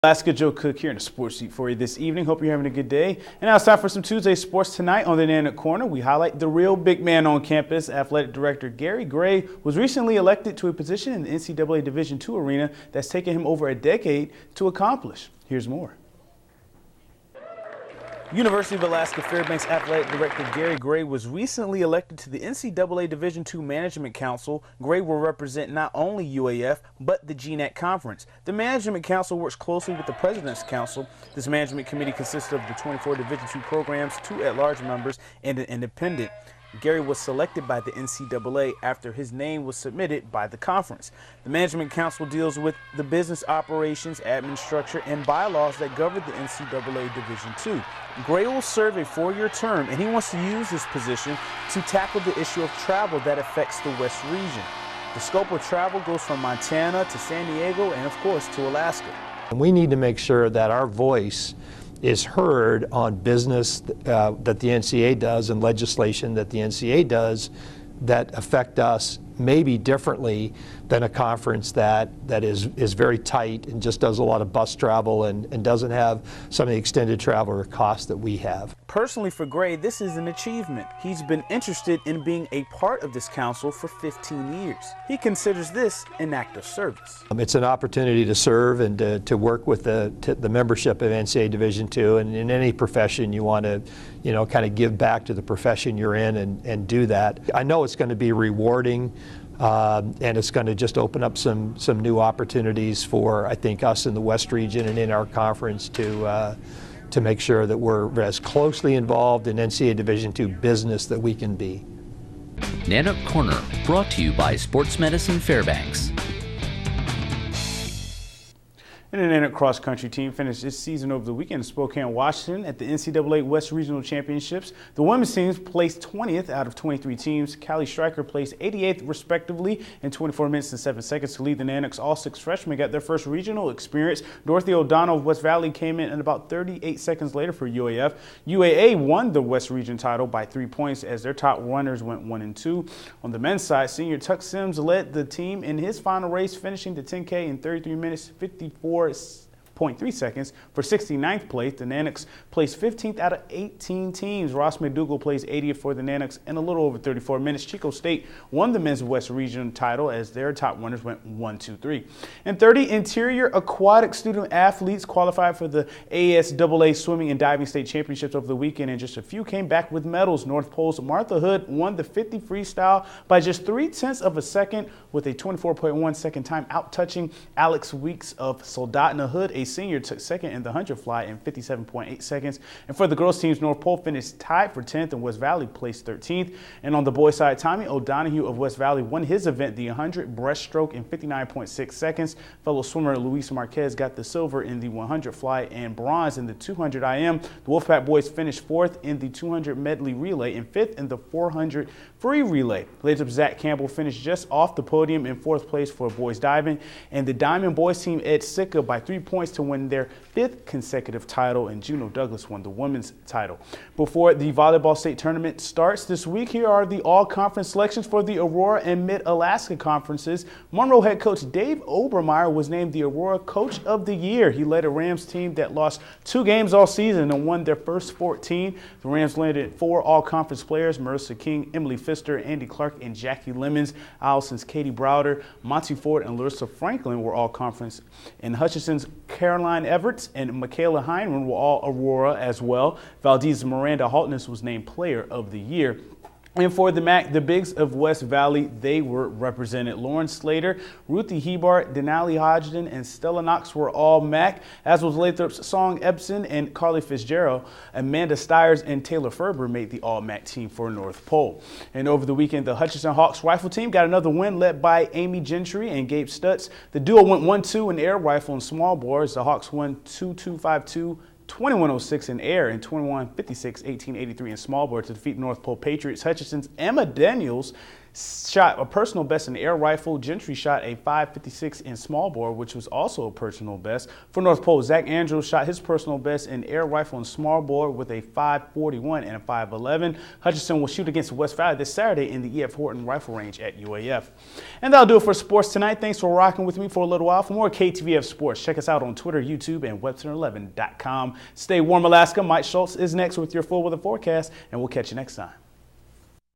Alaska, Joe Cook here in the Sports Sheet for you this evening. Hope you're having a good day. And now it's time for some Tuesday sports. Tonight on the Nana Corner, we highlight the real big man on campus. Athletic Director Gary Gray was recently elected to a position in the NCAA Division II arena that's taken him over a decade to accomplish. Here's more. University of Alaska Fairbanks Athletic Director Gary Gray was recently elected to the NCAA Division II Management Council. Gray will represent not only UAF, but the GNAC Conference. The Management Council works closely with the President's Council. This management committee consists of the 24 Division II programs, 2 at-large members, and an independent. Gary was selected by the NCAA after his name was submitted by the conference. The Management Council deals with the business operations, admin structure, and bylaws that govern the NCAA Division II. Gray will serve a 4-year term, and he wants to use his position to tackle the issue of travel that affects the West region. The scope of travel goes from Montana to San Diego and, of course, to Alaska. We need to make sure that our voice is heard on business that the NCAA does and legislation that the NCAA does that affect us maybe differently than a conference that is very tight and just does a lot of bus travel and doesn't have some of the extended travel or costs that we have. Personally, for Gray, this is an achievement. He's been interested in being a part of this council for 15 years. He considers this an act of service. It's an opportunity to serve and to work with the membership of NCAA Division II, and in any profession you want to, kind of give back to the profession you're in and do that. I know it's going to be rewarding. And it's going to just open up some new opportunities for, I think, us in the West region and in our conference to make sure that we're as closely involved in NCAA Division II business that we can be. Nana Corner, brought to you by Sports Medicine Fairbanks. And an Nana cross-country team finished its season over the weekend in Spokane, Washington at the NCAA West Regional Championships. The women's teams placed 20th out of 23 teams. Callie Stryker placed 88th respectively in 24 minutes and 7 seconds to lead the Nanooks. All 6 freshmen got their first regional experience. Dorothy O'Donnell of West Valley came in at about 38 seconds later for UAF. UAA won the West Region title by 3 points as their top runners went 1 and 2. On the men's side, senior Tuck Sims led the team in his final race, finishing the 10K in 33 minutes, 54.3 seconds for 69th place. The Nanooks placed 15th out of 18 teams. Ross McDougall placed 80th for the Nanooks in a little over 34 minutes. Chico State won the men's West Region title as their top runners went 1, 2, 3. And 30 interior aquatic student athletes qualified for the ASAA Swimming and Diving State Championships over the weekend, and just a few came back with medals. North Pole's Martha Hood won the 50 freestyle by just 0.3 of a second with a 24.1 second time, out touching Alex Weeks of Soldotna. Hood, a senior, took second in the 100 fly in 57.8 seconds. And for the girls teams, North Pole finished tied for 10th and West Valley placed 13th. And on the boys side, Tommy O'Donohue of West Valley won his event, the 100 breaststroke, in 59.6 seconds. Fellow swimmer Luis Marquez got the silver in the 100 fly and bronze in the 200 IM. The Wolfpack boys finished 4th in the 200 medley relay and 5th in the 400 free relay. Later, Zach Campbell finished just off the podium in 4th place for boys diving. And the Diamond boys team Ed Sicca by 3 points to win their 5th consecutive title, and Juno Douglas won the women's title. Before the volleyball state tournament starts this week, here are the all-conference selections for the Aurora and Mid-Alaska conferences. Monroe head coach Dave Obermeyer was named the Aurora Coach of the Year. He led a Rams team that lost 2 games all season and won their first 14. The Rams landed 4 all-conference players: Marissa King, Emily Pfister, Andy Clark, and Jackie Lemons. Allison's Katie Browder, Monty Ford, and Larissa Franklin were all-conference, and Hutchinson's Caroline Everts and Michaela Heinman were all Aurora as well. Valdez Miranda Haltness was named Player of the Year. And for the MAC, the Bigs of West Valley, they were represented. Lauren Slater, Ruthie Hebart, Denali Hodgson, and Stella Knox were all MAC, as was Lathrop's Song Epson and Carly Fitzgerald. Amanda Stiers and Taylor Ferber made the all-MAC team for North Pole. And over the weekend, the Hutchinson Hawks rifle team got another win led by Amy Gentry and Gabe Stutz. The duo went 1-2 in air rifle and small bores. The Hawks won 2-2-5-2. 2106 in air and 2156, 1883 in small bore to defeat North Pole Patriots. Hutchinson's Emma Daniels shot a personal best in the air rifle. Gentry shot a 5.56 in small bore, which was also a personal best. For North Pole, Zach Andrews shot his personal best in air rifle and small bore with a 5.41 and a 5.11. Hutchinson will shoot against West Valley this Saturday in the E.F. Horton Rifle Range at UAF. And that'll do it for sports tonight. Thanks for rocking with me for a little while. For more KTVF Sports, check us out on Twitter, YouTube, and Webster11.com. Stay warm, Alaska. Mike Schultz is next with your full weather forecast, and we'll catch you next time.